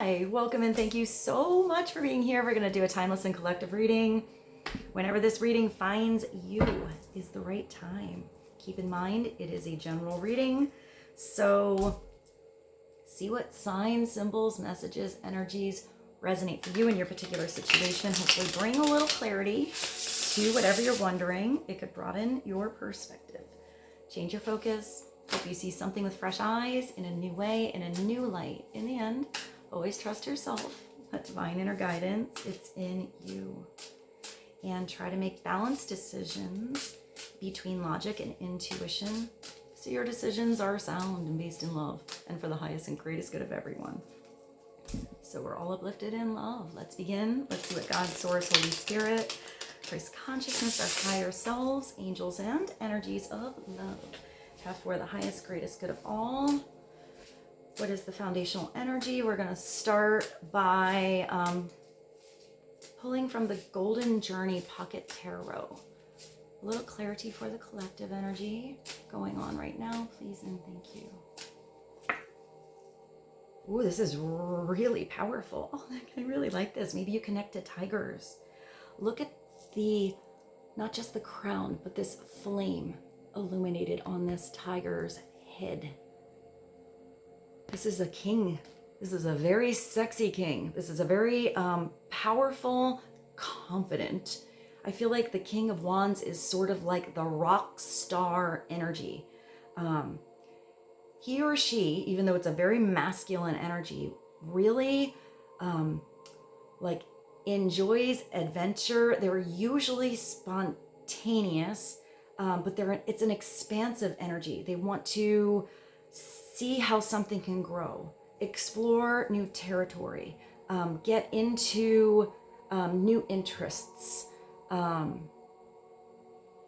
Hi, welcome and thank you so much for being here. We're going to do a timeless and collective reading. Whenever this reading finds you is the right time. Keep in mind, it is a general reading. So see what signs, symbols, messages, energies resonate for you in your particular situation. Hopefully bring a little clarity to whatever you're wondering. It could broaden your perspective. Change your focus. Hope you see something with fresh eyes, in a new way, in a new light. In the end, always trust yourself. That divine inner guidance, it's in you. And try to make balanced decisions between logic and intuition, so your decisions are sound and based in love and for the highest and greatest good of everyone. So we're all uplifted in love. Let's begin. Let's see what God, Source, Holy Spirit, Christ consciousness, our higher selves, angels, and energies of love have for the highest, greatest good of all. What is the foundational energy? We're going to start by pulling from the Golden Journey Pocket Tarot. A little clarity for the collective energy going on right now, please and thank you. Ooh, this is really powerful. Oh, I really like this. Maybe you connect to tigers. Look at the, not just the crown, but this flame illuminated on this tiger's head. This is a king. This is a very sexy king. This is a very powerful, confident. I feel like the King of Wands is sort of like the rock star energy. He or she, even though it's a very masculine energy, really like enjoys adventure. They're usually spontaneous, but it's an expansive energy. They want to see how something can grow, explore new territory, get into new interests.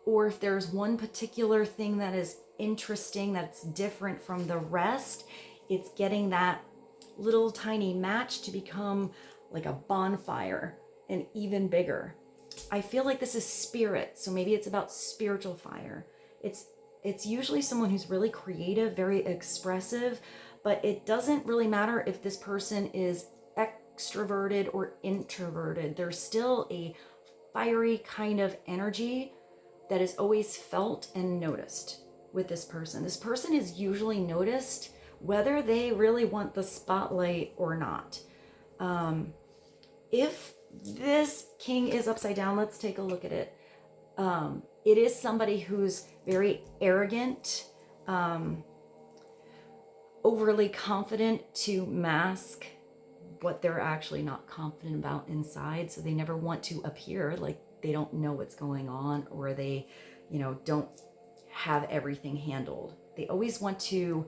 Or if there's one particular thing that is interesting, that's different from the rest, it's getting that little tiny match to become like a bonfire and even bigger. I feel like this is spirit, so maybe it's about spiritual fire. It's usually someone who's really creative, very expressive, but it doesn't really matter if this person is extroverted or introverted. There's still a fiery kind of energy that is always felt and noticed with this person. This person is usually noticed whether they really want the spotlight or not. If this king is upside down, let's take a look at it. It is somebody who's very arrogant, overly confident to mask what they're actually not confident about inside. So they never want to appear like they don't know what's going on, or they, don't have everything handled. They always want to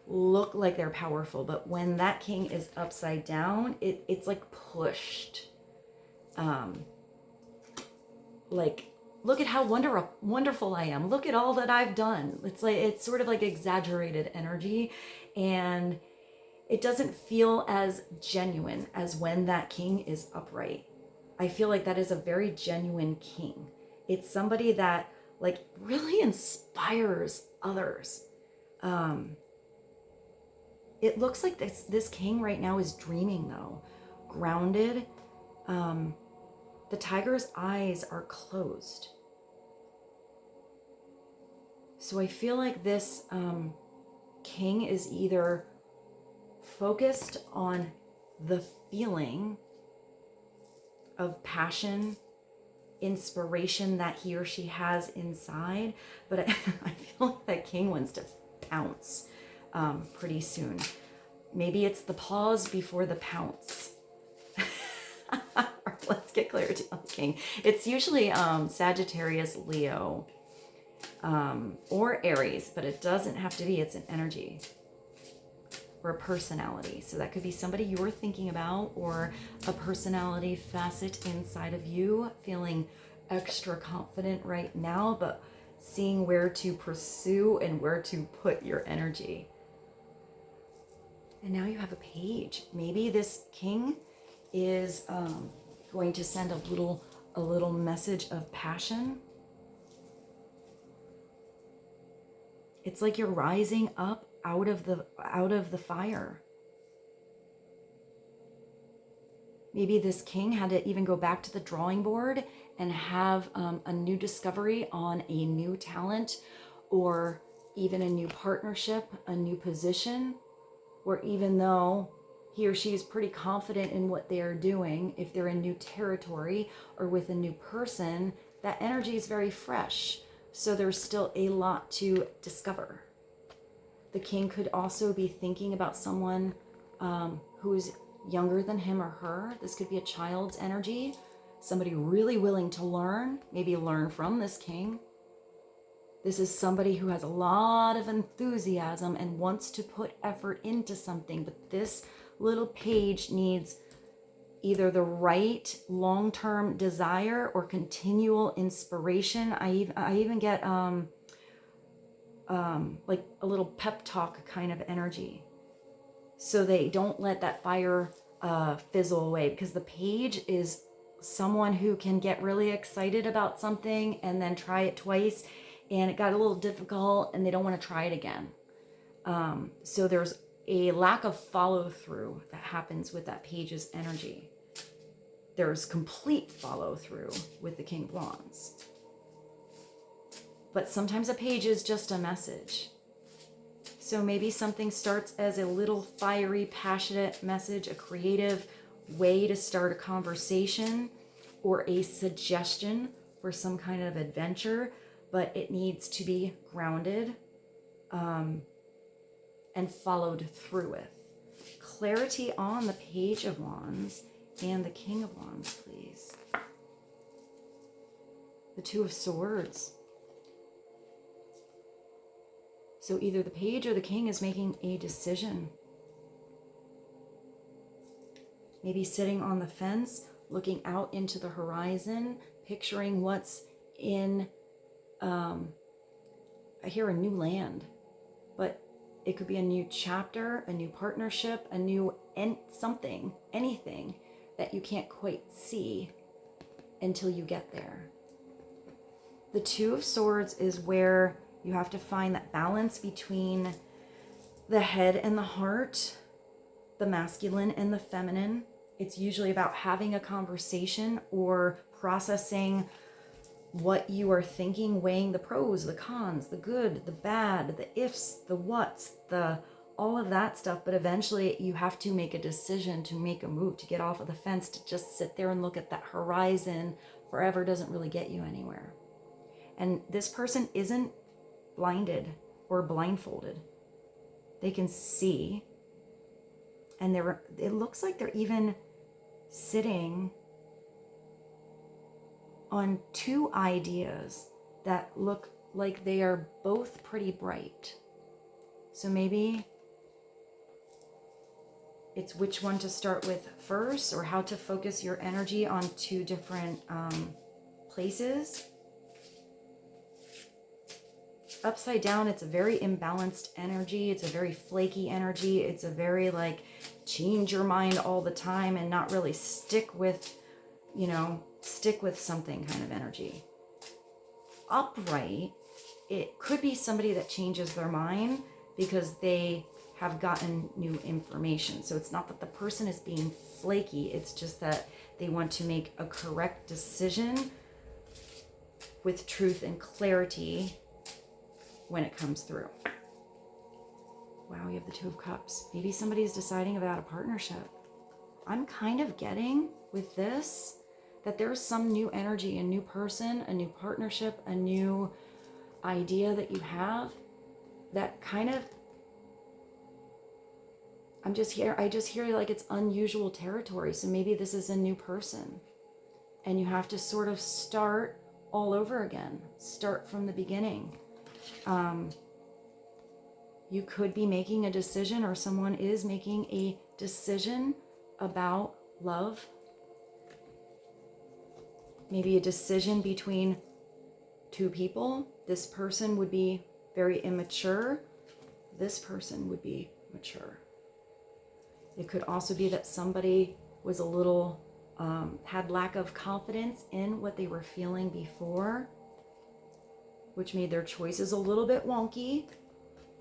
look like they're powerful, but when that king is upside down, it's like pushed. Like, look at how wonderful I am. Look at all that I've done. It's sort of like exaggerated energy, and it doesn't feel as genuine as when that king is upright. I feel like that is a very genuine king. It's somebody that like really inspires others. It looks like this king right now is dreaming though, grounded. The tiger's eyes are closed. So I feel like this king is either focused on the feeling of passion, inspiration that he or she has inside, but I feel like that king wants to pounce pretty soon. Maybe it's the pause before the pounce. Let's get clarity on the king. It's usually Sagittarius, Leo, or Aries, but it doesn't have to be. It's an energy or a personality. So that could be somebody you're thinking about, or a personality facet inside of you, feeling extra confident right now, but seeing where to pursue and where to put your energy. And now you have a page. Maybe this king is going to send a little message of passion. It's like you're rising up out of the fire. Maybe this king had to even go back to the drawing board and have a new discovery on a new talent, or even a new partnership, a new position, or even though he or she is pretty confident in what they are doing, if they're in new territory or with a new person, that energy is very fresh. So there's still a lot to discover. The king could also be thinking about someone who's younger than him or her. This could be a child's energy, somebody really willing to learn, maybe learn from this king. This is somebody who has a lot of enthusiasm and wants to put effort into something, but this little page needs either the right long-term desire or continual inspiration. I even get like a little pep talk kind of energy. So they don't let that fire fizzle away, because the page is someone who can get really excited about something and then try it twice and it got a little difficult and they don't want to try it again. So there's a lack of follow through that happens with that page's energy. There's complete follow through with the King of Wands. But sometimes a page is just a message. So maybe something starts as a little fiery, passionate message, a creative way to start a conversation or a suggestion for some kind of adventure, but it needs to be grounded and followed through with. Clarity on the Page of Wands and the King of Wands, please. The Two of Swords. So either the page or the king is making a decision. Maybe sitting on the fence, looking out into the horizon, picturing what's in, I hear a new land, but it could be a new chapter, a new partnership, a new something, anything that you can't quite see until you get there. The Two of Swords is where you have to find that balance between the head and the heart, the masculine and the feminine. It's usually about having a conversation or processing what you are thinking, weighing the pros, the cons, the good, the bad, the ifs, the whats, all of that stuff. But eventually you have to make a decision, to make a move, to get off of the fence. To just sit there and look at that horizon forever doesn't really get you anywhere. And this person isn't blinded or blindfolded. They can see, and it looks like they're even sitting on two ideas that look like they are both pretty bright. So maybe it's which one to start with first, or how to focus your energy on two different places. Upside down, it's a very imbalanced energy. It's a very flaky energy. It's a very like change your mind all the time and not really stick with something kind of energy. Upright, it could be somebody that changes their mind because they have gotten new information. So it's not that the person is being flaky. It's just that they want to make a correct decision with truth and clarity when it comes through. Wow, you have the Two of Cups. Maybe somebody's deciding about a partnership. I'm kind of getting with this that there's some new energy, a new person, a new partnership, a new idea that you have that kind of, I just hear like it's unusual territory. So maybe this is a new person and you have to sort of start all over again, start from the beginning. You could be making a decision, or someone is making a decision about love. Maybe a decision between two people. This person would be very immature. This person would be mature. It could also be that somebody was a little, had lack of confidence in what they were feeling before, which made their choices a little bit wonky.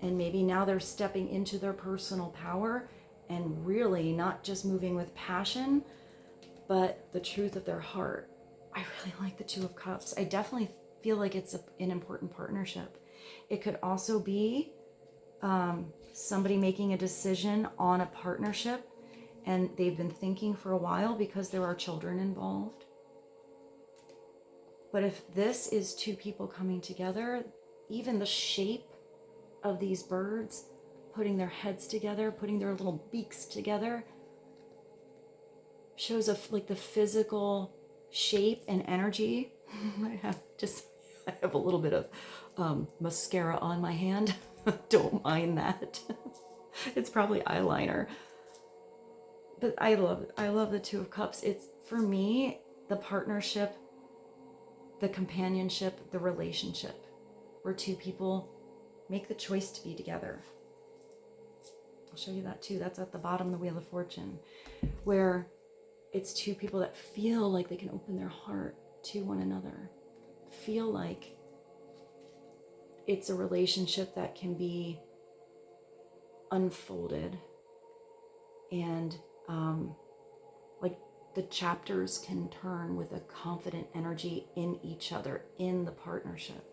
And maybe now they're stepping into their personal power and really not just moving with passion, but the truth of their heart. I really like the Two of Cups. I definitely feel like it's an important partnership. It could also be somebody making a decision on a partnership and they've been thinking for a while because there are children involved. But if this is two people coming together, even the shape of these birds, putting their heads together, putting their little beaks together, shows like the physical shape and energy. I have a little bit of mascara on my hand. Don't mind that. It's probably eyeliner. But I love the Two of Cups. It's, for me, the partnership, the companionship, the relationship, where two people make the choice to be together. I'll show you that too. That's at the bottom of the Wheel of Fortune, where it's two people that feel like they can open their heart to one another, feel like it's a relationship that can be unfolded, and like the chapters can turn with a confident energy in each other, in the partnership.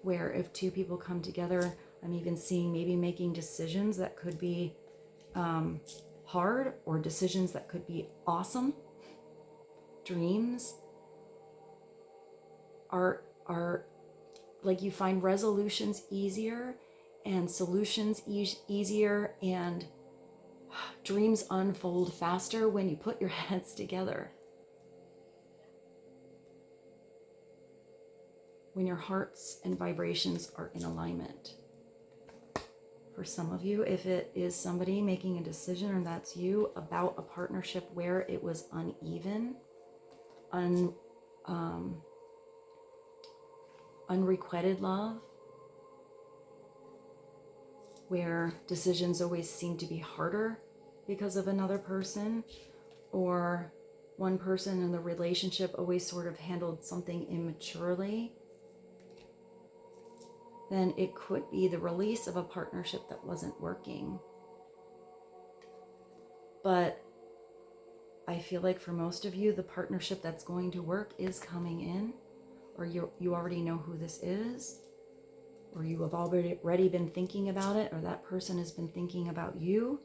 Where if two people come together, I'm even seeing maybe making decisions that could be hard, or decisions that could be awesome. Dreams are like, you find resolutions easier and solutions easier, and dreams unfold faster when you put your heads together. When your hearts and vibrations are in alignment. For some of you, if it is somebody making a decision, or that's you, about a partnership where it was uneven, unrequited love, where decisions always seem to be harder because of another person, or one person in the relationship always sort of handled something immaturely, then it could be the release of a partnership that wasn't working. But I feel like for most of you, the partnership that's going to work is coming in, or you already know who this is, or you have already been thinking about it, or that person has been thinking about you.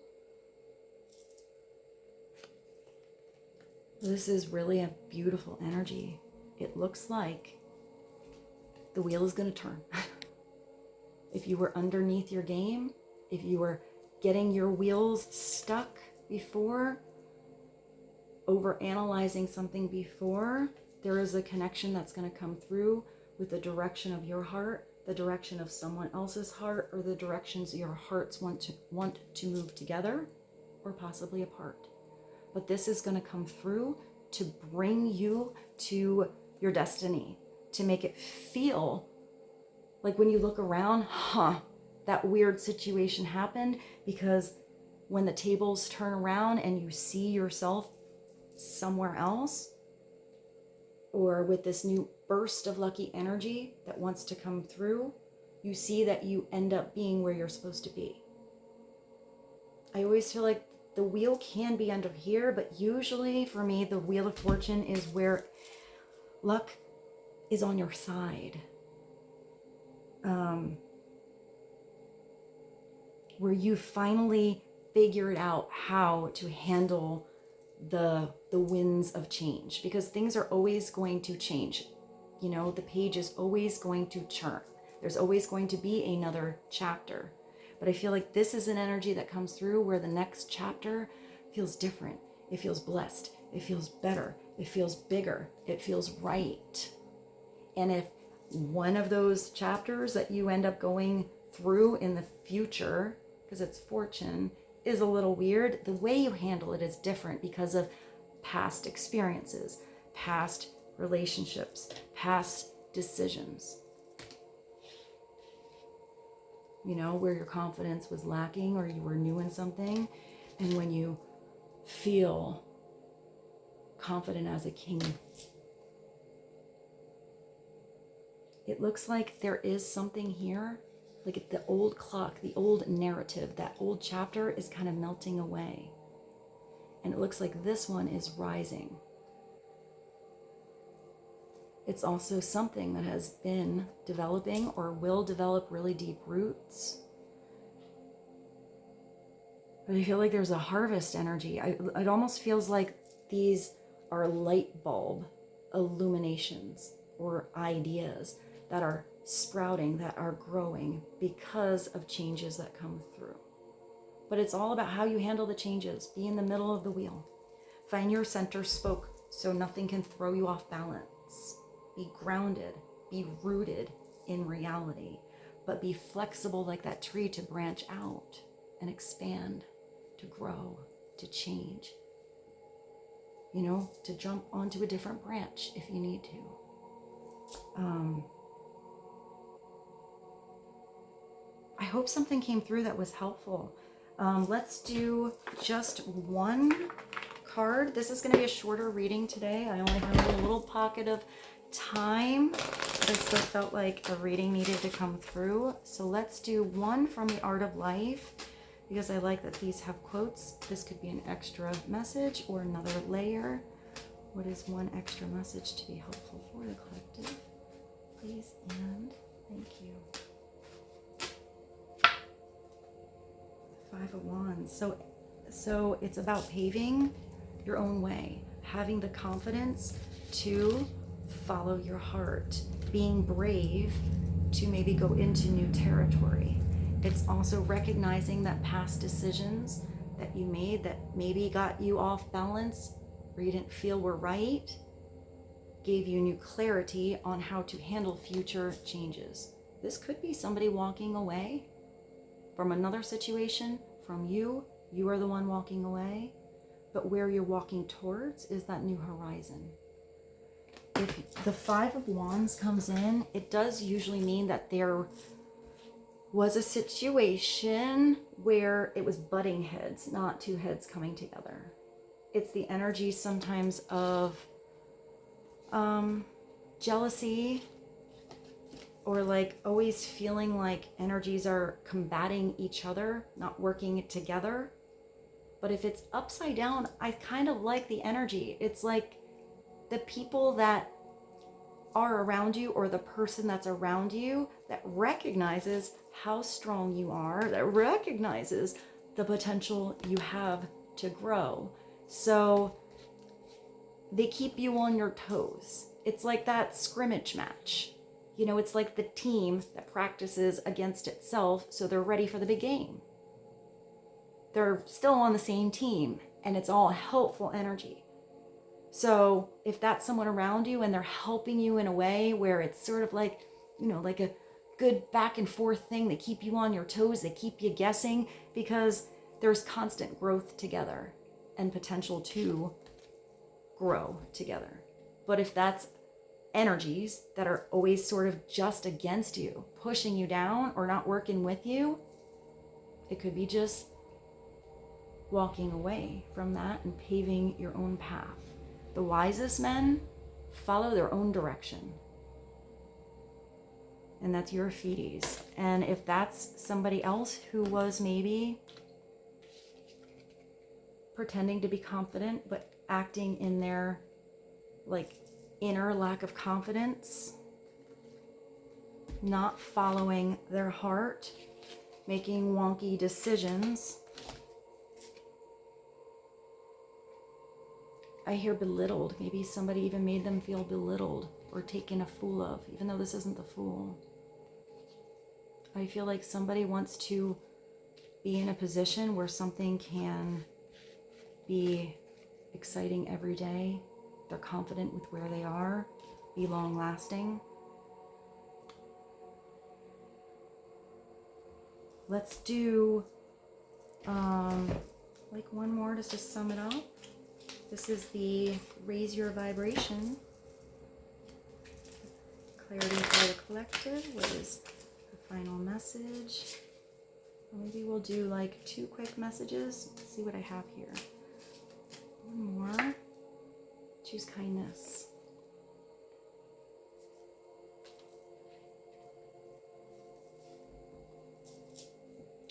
This is really a beautiful energy. It looks like the wheel is going to turn. If you were underneath your game, if you were getting your wheels stuck before, over-analyzing something before, there is a connection that's going to come through with the direction of your heart, the direction of someone else's heart, or the directions your hearts want to move together, or possibly apart. But this is going to come through to bring you to your destiny, to make it feel like when you look around, that weird situation happened, because when the tables turn around and you see yourself somewhere else, or with this new burst of lucky energy that wants to come through, you see that you end up being where you're supposed to be. I always feel like the wheel can be under here, but usually for me, the Wheel of Fortune is where luck is on your side. Where you finally figured out how to handle the winds of change, because things are always going to change. You know, the page is always going to churn. There's always going to be another chapter. But I feel like this is an energy that comes through where the next chapter feels different. It feels blessed. It feels better. It feels bigger. It feels right. And if one of those chapters that you end up going through in the future, because it's fortune, is a little weird, the way you handle it is different because of past experiences, past relationships, past decisions. You know, where your confidence was lacking, or you were new in something, and when you feel confident as a king, it looks like there is something here, like the old clock, the old narrative, that old chapter is kind of melting away. And it looks like this one is rising. It's also something that has been developing or will develop really deep roots. But I feel like there's a harvest energy. It almost feels like these are light bulb illuminations or ideas that are sprouting, that are growing because of changes that come through. But it's all about how you handle the changes. Be in the middle of the wheel. Find your center spoke so nothing can throw you off balance. Be grounded, be rooted in reality, but be flexible like that tree to branch out and expand, to grow, to change. You know, to jump onto a different branch if you need to. I hope something came through that was helpful. Let's do just one card. This is going to be a shorter reading today. I only have a little pocket of time, but I still felt like a reading needed to come through. So let's do one from the Art of Life, because I like that these have quotes. This could be an extra message or another layer. What is one extra message to be helpful for the collective? Please and thank you. Five of Wands. So it's about paving your own way, having the confidence to follow your heart, being brave to maybe go into new territory. It's also recognizing that past decisions that you made that maybe got you off balance or you didn't feel were right, gave you new clarity on how to handle future changes. This could be somebody walking away from another situation, from you. You are the one walking away, but where you're walking towards is that new horizon. If the Five of Wands comes in, it does usually mean that there was a situation where it was butting heads, not two heads coming together. It's the energy sometimes of jealousy, or like always feeling like energies are combating each other, not working together. But if it's upside down, I kind of like the energy. It's like the people that are around you, or the person that's around you that recognizes how strong you are, that recognizes the potential you have to grow. So they keep you on your toes. It's like that scrimmage match. You know, it's like the team that practices against itself so they're ready for the big game. They're still on the same team, and it's all helpful energy. So if that's someone around you and they're helping you in a way where it's sort of like, you know, like a good back and forth thing, they keep you on your toes, they keep you guessing, because there's constant growth together and potential to grow together. But if that's energies that are always sort of just against you, pushing you down or not working with you, it could be just walking away from that and paving your own path. The wisest men follow their own direction. And that's your Fides. And if that's somebody else who was maybe pretending to be confident, but acting in their like inner lack of confidence, not following their heart, making wonky decisions, I hear belittled. Maybe somebody even made them feel belittled or taken a fool of, even though this isn't the fool. I feel like somebody wants to be in a position where something can be exciting every day. They're confident with where they are, be long lasting. Let's do like one more to just sum it up. This is the Raise Your Vibration. Clarity for the collective. What is the final message? Maybe we'll do like 2 quick messages. Let's see what I have here. One more. Choose kindness.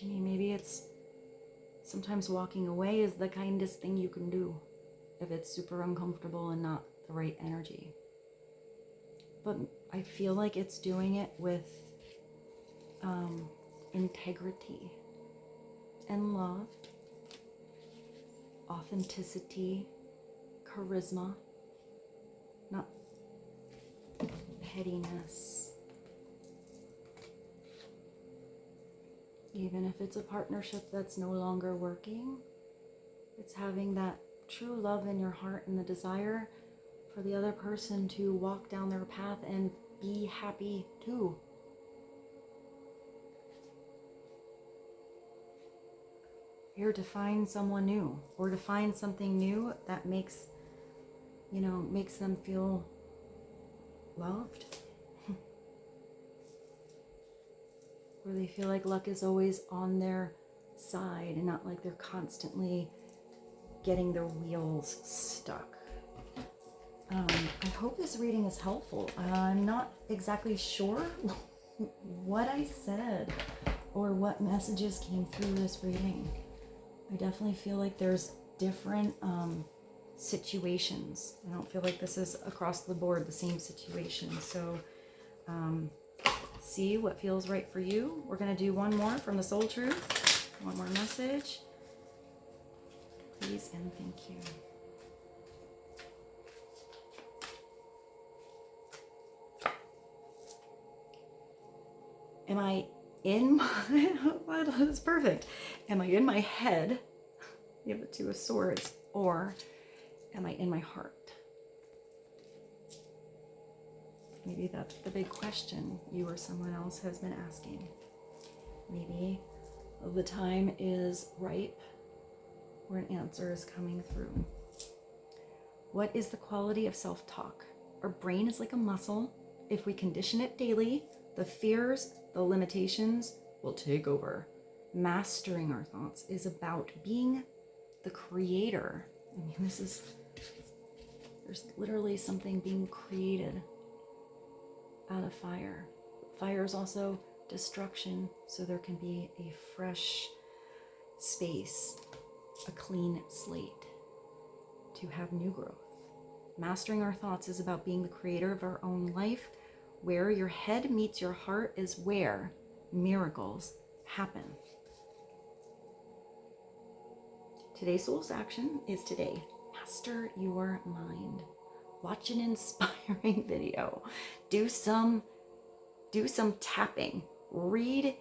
I mean, maybe it's sometimes walking away is the kindest thing you can do if it's super uncomfortable and not the right energy. But I feel like it's doing it with integrity and love, authenticity, charisma, not pettiness. Even if it's a partnership that's no longer working, it's having that true love in your heart and the desire for the other person to walk down their path and be happy too. Here to find someone new, or to find something new that makes them feel loved. Where they feel like luck is always on their side and not like they're constantly getting their wheels stuck. I hope this reading is helpful. I'm not exactly sure what I said or what messages came through this reading. I definitely feel like there's different situations. I don't feel like this is across the board the same situation. So see what feels right for you. We're going to do one more from the Soul Truth. One more message. Please and thank you. Am I in my, that's perfect. Am I in my head? You have the Two of Swords. Or am I in my heart? Maybe that's the big question you or someone else has been asking. Maybe the time is ripe where an answer is coming through. What is the quality of self-talk? Our brain is like a muscle. If we condition it daily, the fears, the limitations will take over. Mastering our thoughts is about being the creator. I mean, there's literally something being created out of fire. Fire is also destruction, so there can be a fresh space, a clean slate to have new growth. Mastering our thoughts is about being the creator of our own life. Where your head meets your heart is where miracles happen. Today's soul's action is today. Master your mind. Watch an inspiring video. Do some tapping. Read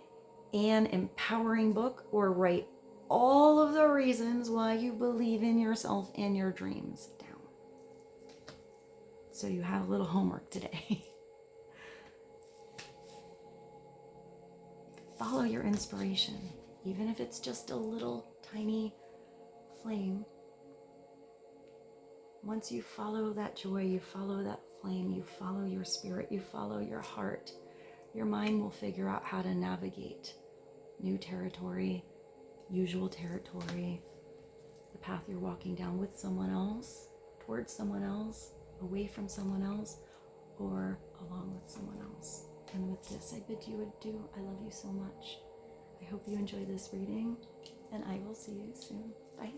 an empowering book, or write all of the reasons why you believe in yourself and your dreams down. So you have a little homework today. Follow your inspiration, even if it's just a little tiny flame. Once you follow that joy, you follow that flame, you follow your spirit, you follow your heart, your mind will figure out how to navigate new territory, usual territory, the path you're walking down with someone else, towards someone else, away from someone else, or along with someone else. And with this, I bid you adieu. I love you so much. I hope you enjoy this reading, and I will see you soon. Bye.